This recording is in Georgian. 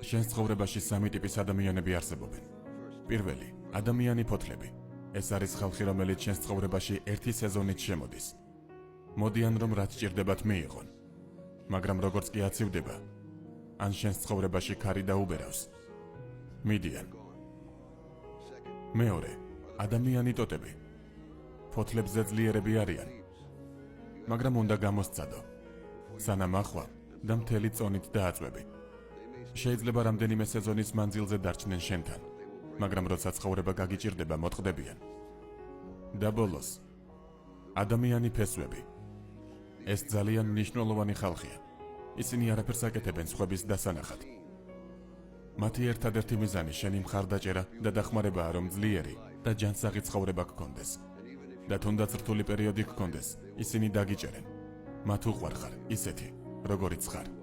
შენს ცხოვრებაში სამი ტიპის ადამიანები არსებობენ. პირველი, ადამიანი ფოთლები. ეს არის ხალხი, რომელიც შენს ცხოვრებაში ერთი სეზონით შემოდის. მოდიან, რომ რაც სჭირდებათ მიიღონ. მაგრამ როგორც კი აცივდება, ან შენს ცხოვრებაში ქარი დაუბერავს, მიდიან. მეორე, ადამიანი ტოტები. ფოთლებზე ძლიერები არიან, მაგრამ უნდა გამოსცადო, სანამ ახვალ და მთელი წონით დააწვევი. შეიძლება რამდენიმე სეზონის მანძილზე დარჩნენ შენთან, მაგრამ როცა ცხოვრება გაგიჭირდება, მოწყდებიან. და ბოლოს, ადამიანი ფესვები. ეს ძალიან მნიშვნელოვანი ხალხია. ისინი არაფერს აკეთებენ სხვების დასანახად. მათი ერთადერთი მიზანი შენი მხარდაჭერა და დახმარებაა, რომ ძლიერი და ჯანსაღი ცხოვრება გქონდეს. და თუნდაც რთული პერიოდი გქონდეს, ისინი დაგიჭერენ. მათ უყვარხარ ისეთი, როგორიც ხარ.